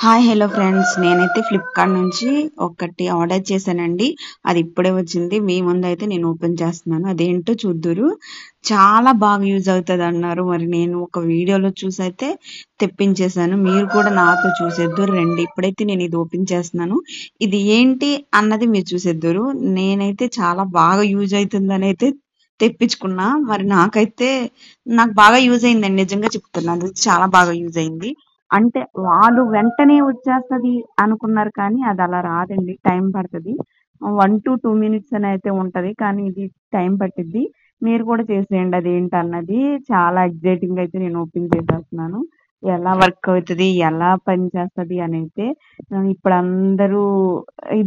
Hi hello friends, నేనైతే Flipkart నుంచి ఒకటి ఆర్డర్ చేశానండి. అది ఇప్పుడే వచ్చింది. మీ ముందైతే నేను ఓపెన్ చేస్తున్నాను. అదేంటో చూద్దురు. చాలా బాగా యూజ్ అవుతుంది అన్నారు. మరి నేను ఒక వీడియోలో చూసైతే తెప్పించేశాను. మీరు కూడా నాతో చూసేద్దురు రండి. ఇప్పుడైతే నేను ఇది ఓపెన్ చేస్తున్నాను. ఇది ఏంటి అన్నది మీరు చూసేద్దురు. నేనైతే చాలా బాగా యూజ్ అవుతుందని అయితే తెప్పించుకున్నా. మరి నాకు బాగా యూజ్ అయిందండి. నిజంగా చెప్తున్నాను, చాలా బాగా యూజ్ అయింది. అంటే వాళ్ళు వెంటనే వచ్చేస్తది అనుకున్నారు, కానీ అది అలా రాదండి. టైం పడతది. 1 to 2 మినిట్స్ అని అయితే ఉంటది. కానీ ఇది టైం పట్టిద్ది. మీరు కూడా చేసేయండి అదేంటన్నది. చాలా ఎక్సైటింగ్ అయితే నేను ఓపెన్ చేసేస్తున్నాను. ఎలా వర్క్ అవుతది, ఎలా పనిచేస్తది అనైతే. ఇప్పుడు అందరూ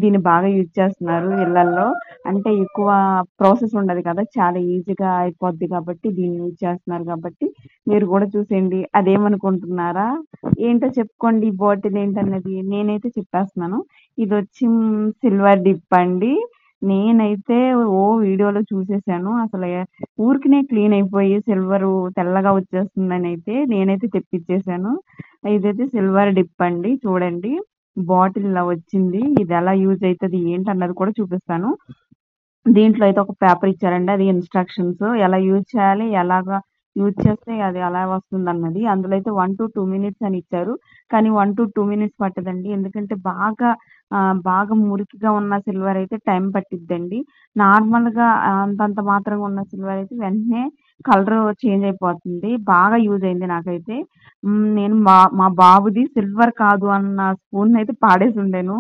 దీన్ని బాగా యూజ్ చేస్తున్నారు ఇళ్లల్లో. అంటే ఎక్కువ ప్రాసెస్ ఉండదు కదా! చాలా ఈజీగా అయిపోద్ది కాబట్టి దీన్ని యూజ్ చేస్తున్నారు కాబట్టి మీరు కూడా చూసేయండి. అదేమనుకుంటున్నారా? ఏంటో చెప్పుకోండి. ఈ బాటిల్ ఏంటన్నది. నేనైతే చెప్పేస్తున్నాను. ఇదొచ్చి సిల్వర్ డిప్ అండి. నేనైతే వీడియోలో చూసేసాను. అసలు ఊరికనే క్లీన్ అయిపోయి సిల్వర్ తెల్లగా వచ్చేస్తుందని అయితే నేనైతే తెప్పించేసాను. ఇదైతే సిల్వర్ డిప్ అండి. చూడండి, బాటిల్ ఇలా వచ్చింది. ఇది ఎలా యూజ్ అవుతుంది ఏంటన్నది కూడా చూపిస్తాను. దీంట్లో అయితే ఒక పేపర్ ఇచ్చారండి. అది ఇన్స్ట్రక్షన్స్ ఎలా యూజ్ చేయాలి, ఎలాగా యూజ్ చేస్తే అది ఎలా వస్తుందన్నది. అందులో అయితే 1 to 2 మినిట్స్ అని ఇచ్చారు. కానీ 1 to 2 మినిట్స్ పట్టదండి. ఎందుకంటే బాగా మురికిగా ఉన్న సిల్వర్ అయితే టైం పట్టిద్దండి. నార్మల్‌గా అంతంత మాత్రంగా ఉన్న సిల్వర్ అయితే వెంటనే కలర్ చేంజ్ అయిపోతుంది. బాగా యూజ్ అయింది నాకైతే. నేను మా బాబుది సిల్వర్ కాదు అన్న స్పూన్‌నయితే పాడేసుండాను.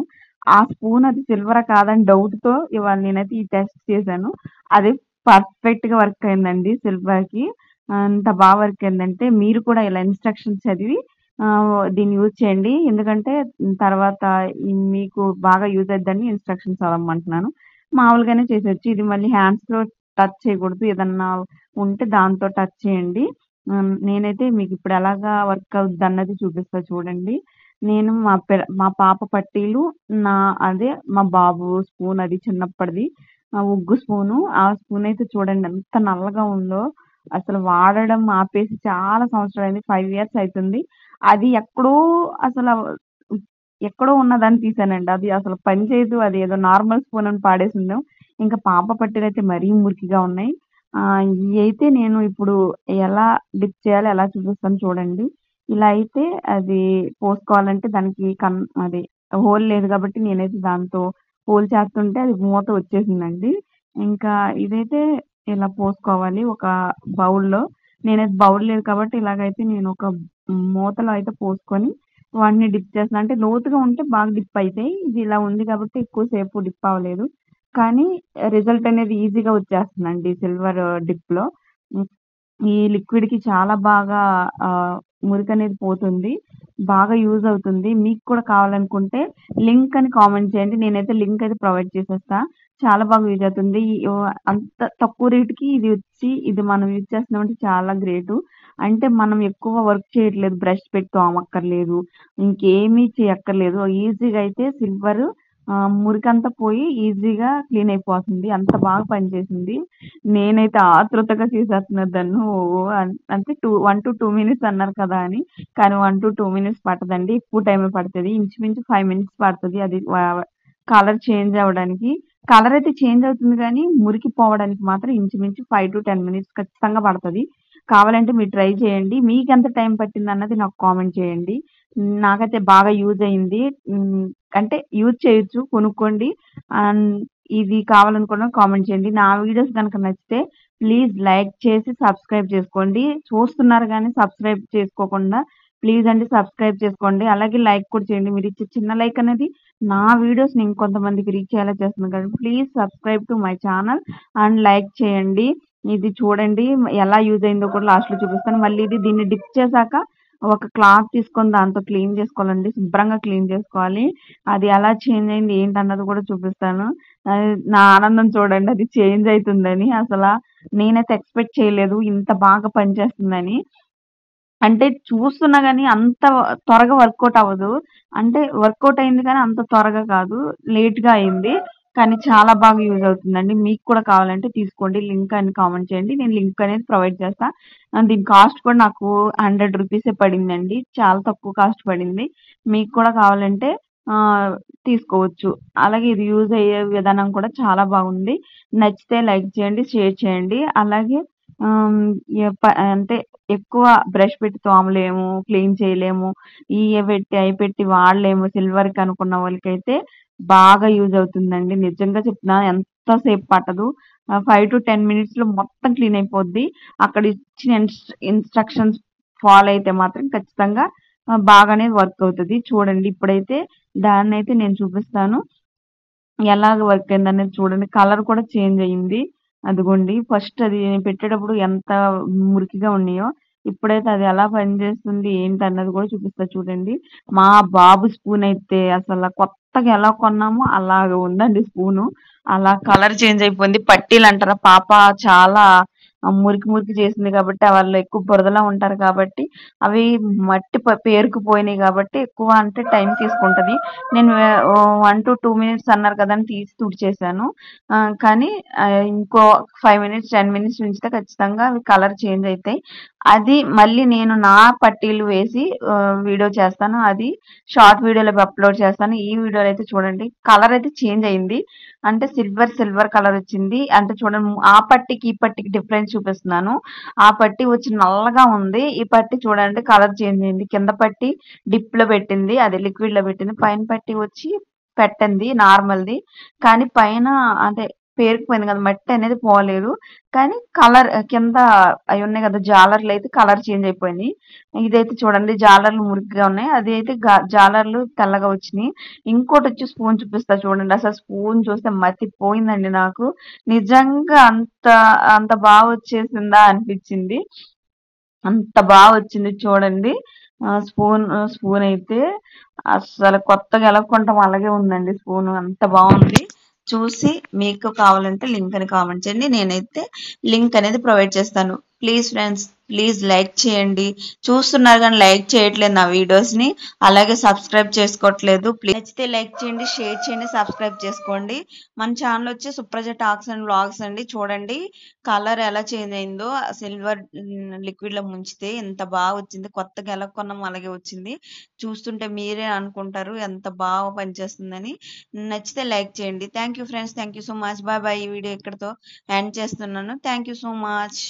ఆ స్పూన్ అది సిల్వరా కాదని డౌట్‌తో ఇవాళ నేనైతే ఈ టెస్ట్ చేశాను. అది పర్ఫెక్ట్‌గా వర్క్ అయిందండి సిల్వర్‌కి. అంత బాగా వర్క్ అయిందంటే మీరు కూడా ఇలా ఇన్‌స్ట్రక్షన్స్ చదివి దీన్ని యూజ్ చేయండి. ఎందుకంటే తర్వాత మీకు బాగా యూజ్ అయిద్దని ఇన్‌స్ట్రక్షన్స్ చదవమంటున్నాను. మామూలుగానే చేసేయొచ్చు. ఇది మళ్ళీ హ్యాండ్స్‌తో టచ్ చేయకూడదు. ఏదన్నా ఉంటే దాంతో టచ్ చేయండి. నేనైతే మీకిప్పుడు ఎలాగా వర్క్ అవుద్దన్నది చూపిస్తా చూడండి. నేను మా పాప పట్టీలు, నా అదే మా బాబు స్పూన్ అది చిన్నప్పటిది. ఉగ్గు స్పూను. ఆ స్పూన్ అయితే చూడండి ఎంత నల్లగా ఉందో. అసలు వాడడం ఆపేసి చాలా సంవత్సరాలయింది. 5 ఇయర్స్ అయితుంది. అది అసల ఎక్కడో ఉన్నదాన్ని తీశానండి. అది అసలు పని చేయదు. అది ఏదో నార్మల్ స్పూన్ అని పాడేసుండాం. ఇంకా పాప పట్టీలయితే మరీ మురికిగా ఉన్నాయి. ఇయైతే నేను ఇప్పుడు ఎలా డిప్ చేయాలో ఎలా చూపిస్తాను చూడండి. ఇలా అయితే అది పోసుకోవాలంటే దానికి అది హోల్ లేదు కాబట్టి నేనైతే దాంతో హోల్ చేస్తుంటే అది మూత వచ్చేసిందండి. ఇంకా ఇదైతే ఇలా పోసుకోవాలి ఒక బౌల్‌లో. నేనైతే బౌల్ లేదు కాబట్టి ఇలాగైతే నేను ఒక మూతలో అయితే పోసుకొని వాటిని డిప్ చేస్తున్నా. అంటే లోతుగా ఉంటే బాగా డిప్ అయితాయి. ఇది ఇలా ఉంది కాబట్టి ఎక్కువ సేపు డిప్ అవ్వలేదు. కానీ రిజల్ట్ అనేది ఈజీగా వచ్చేస్తుందండి సిల్వర్ డిప్‌లో. హ్మ్. ఈ లిక్విడ్‌కి చాలా బాగా మురికనేది పోతుంది. బాగా యూజ్ అవుతుంది. మీకు కూడా కావాలనుకుంటే లింక్ అని కామెంట్ చేయండి. నేనైతే లింక్ అయితే ప్రొవైడ్ చేసేస్తా. చాలా బాగా యూజ్ అవుతుంది. అంత తక్కువ రేట్‌కి ఇది మనం యూజ్ చేస్తున్నామంటే చాలా గ్రేటు. అంటే మనం ఎక్కువ వర్క్ చేయట్లేదు. బ్రష్ పెట్టి తోమక్కర్లేదు. ఇంకేమీ చేయక్కర్లేదు. ఈజీగా అయితే సిల్వర్ మురికంతా పోయి ఈజీగా క్లీన్ అయిపోతుంది. అంత బాగా పనిచేసింది. నేనైతే ఆతృతగా చేసేస్తున్నా దాన్ని. అంటే 1 to 2 మినిట్స్ అన్నారు కదా అని. కానీ 1 to 2 మినిట్స్ పట్టదండి. ఎక్కువ టైమే పడతది. ఇంచుమించు 5 మినిట్స్ పడతది. అది కలర్ చేంజ్ అవ్వడానికి. కలర్ అయితే చేంజ్ అవుతుంది గానీ, మురికి పోవడానికి మాత్రం ఇంచుమించు 5 to 10 మినిట్స్ ఖచ్చితంగా పడతది. కావాలంటే మీరు ట్రై చేయండి. మీకెంత టైం పట్టిందన్నది నాకు కామెంట్ చేయండి. నాకైతే బాగా యూజ్ అయింది. అంటే యూజ్ చేయొచ్చు. కొనుక్కోండి. అండ్ ఇది కావాలనుకున్న కామెంట్ చేయండి. నా వీడియోస్ గనక నచ్చితే ప్లీజ్ లైక్ చేసి సబ్స్క్రైబ్ చేసుకోండి. చూస్తున్నారు గానీ సబ్స్క్రైబ్ చేసుకోకుండా ప్లీజ్ అండి సబ్స్క్రైబ్ చేసుకోండి. అలాగే లైక్ కూడా చేయండి. మీరిచ్చే చిన్న లైక్ అనేది నా వీడియోస్‌ని ఇంకొంతమందికి రీచ్ అయ్యేలా చేస్తుంది కాబట్టి please subscribe to my channel and like చేయండి. ఇది చూడండి ఎలా యూజ్ అయిందో కూడా లాస్ట్‌లో చూపిస్తాను. మళ్ళీ దీన్ని డిప్ చేశాక ఒక క్లాత్ తీసుకొని దాంతో క్లీన్ చేసుకోవాలండి. శుభ్రంగా క్లీన్ చేసుకోవాలి. అది ఎలా చేంజ్ అయింది ఏంటన్నది కూడా చూపిస్తాను. నా ఆనందం చూడండి అది చేంజ్ అయితుందని. నేనైతే ఎక్స్‌పెక్ట్ చేయలేదు ఇంత బాగా పనిచేస్తుందని. అంటే చూస్తున్నా గాని అంత త్వరగా వర్కౌట్ అవ్వదు. అంటే వర్కౌట్ అయింది కానీ అంత త్వరగా కాదు. లేట్‌గా అయింది. కానీ చాలా బాగా యూజ్ అవుతుందండి. మీకు కూడా కావాలంటే తీసుకోండి. లింక్ అని కామెంట్ చేయండి. నేను లింక్ అనేది ప్రొవైడ్ చేస్తా. దీని కాస్ట్ కూడా నాకు ₹100 పడిందండి. చాలా తక్కువ కాస్ట్ పడింది. మీకు కూడా కావాలంటే తీసుకోవచ్చు. అలాగే ఇది యూజ్ అయ్యే విధానం కూడా చాలా బాగుంది. నచ్చితే లైక్ చేయండి, షేర్ చేయండి. అలాగే ఆహ్, అంటే ఎక్కువ బ్రష్ పెట్టి తోమలేము, క్లీన్ చేయలేము. పెట్టి, అయి పెట్టి వాడలేము సిల్వర్‌కి అనుకున్న వాళ్ళకైతే బాగా యూజ్ అవుతుందండి. నిజంగా చెప్తున్నా ఎంత సేపు పట్టదు. 5-10 మినిట్స్‌లో మొత్తం క్లీన్ అయిపోద్ది. అక్కడ ఇచ్చిన ఇన్‌స్ట్రక్షన్స్ ఫాలో అయితే మాత్రం ఖచ్చితంగా బాగానే వర్క్ అవుతది. చూడండి ఇప్పుడైతే దాన్నైతే నేను చూపిస్తాను. ఎలాగ వర్క్ అయిందనేది చూడండి. కలర్ కూడా చేంజ్ అయింది. అదిగోండి ఫస్ట్ అది పెట్టేటప్పుడు ఎంత మురికిగా ఉన్నాయో, ఇప్పుడైతే అది ఎలా పనిచేస్తుంది ఏంటన్నది కూడా చూపిస్తా చూడండి. మా బాబు స్పూన్ అయితే అసల కొత్తగా ఎలా కొన్నామో అలాగ ఉందండి స్పూను. అలా కలర్ చేంజ్ అయిపోయింది. పట్టీలంటారా పాప చాలా మురికి మురికి చేసింది కాబట్టి వాళ్ళు ఎక్కువ బురదలో ఉంటారు కాబట్టి అవి మట్టి పేరుకుపోయినాయి కాబట్టి ఎక్కువ అంటే టైం తీసుకుంటది. నేను 1-2 మినిట్స్ అన్నారు కదా అని తీసి తుడిచేసాను. కానీ ఇంకో 5 మినిట్స్, 10 మినిట్స్ ఉంచితే ఖచ్చితంగా అవి కలర్ చేంజ్ అయితాయి. అది మళ్ళీ నేను నా పట్టీలు వేసి వీడియో చేస్తాను. అది షార్ట్ వీడియోలో అప్లోడ్ చేస్తాను. ఈ వీడియోలో అయితే చూడండి కలర్ అయితే చేంజ్ అయింది. అంటే సిల్వర్ కలర్ వచ్చింది. అంటే చూడండి ఆ పట్టీకి ఈ పట్టీకి డిఫరెన్స్ చూపిస్తున్నాను. ఆ పట్టీ వచ్చి నల్లగా ఉంది. ఈ పట్టీ చూడండి కలర్ చేంజ్ అయింది. కింద పట్టీ డిప్ లో పెట్టింది, అది లిక్విడ్ లో పెట్టింది. పైన పట్టీ వచ్చి పెట్టింది నార్మల్ది. కానీ పైన అంటే పేరుకుపోయింది కదా మట్టి అనేది పోలేదు. కానీ కలర్ కింద అవి ఉన్నాయి కదా జాలర్లు అయితే కలర్ చేంజ్ అయిపోయినాయి. ఇదైతే చూడండి జాలర్లు మురికిగా ఉన్నాయి. అది అయితే జాలర్లు తెల్లగా వచ్చినాయి. ఇంకోటి వచ్చి స్పూన్ చూపిస్తా చూడండి. అసలు స్పూన్ చూస్తే మతిపోయిందండి నాకు. నిజంగా అంత అంత బాగా వచ్చేసిందా అనిపించింది. అంత బాగా వచ్చింది చూడండి. స్పూన్ అయితే అస్సలు కొత్తగా ఎలా కొంటాం అలాగే ఉందండి స్పూన్. అంత బాగుంది. చూసి మీకు కావాలంటే లింక్ అని కామెంట్ చేయండి. నేనైతే లింక్ అనేది ప్రొవైడ్ చేస్తాను. ప్లీజ్ ఫ్రెండ్స్, ప్లీజ్ లైక్ చేయండి. చూస్తున్నారు కానీ లైక్ చేయట్లేదు నా వీడియోస్ని. అలాగే సబ్స్క్రైబ్ చేసుకోవట్లేదు. ప్లీజ్ నచ్చితే లైక్ చేయండి, షేర్ చేయండి, సబ్స్క్రైబ్ చేసుకోండి. మన ఛానల్ వచ్చి సుప్రజ టాక్స్ అండ్ వ్లాగ్స్ అండి. చూడండి కలర్ ఎలా చేంజ్ అయిందో. సిల్వర్ లిక్విడ్ లో ముంచితే ఎంత బాగా వచ్చింది. కొత్తగా ఎలా కొన్నాం అలాగే వచ్చింది. చూస్తుంటే మీరే అనుకుంటారు ఎంత బాగా పనిచేస్తుందని. నచ్చితే లైక్ చేయండి. Thank you friends, thank you so much. Bye bye. ఈ వీడియో ఇక్కడితో ఎండ్ చేస్తున్నాను. Thank you so much.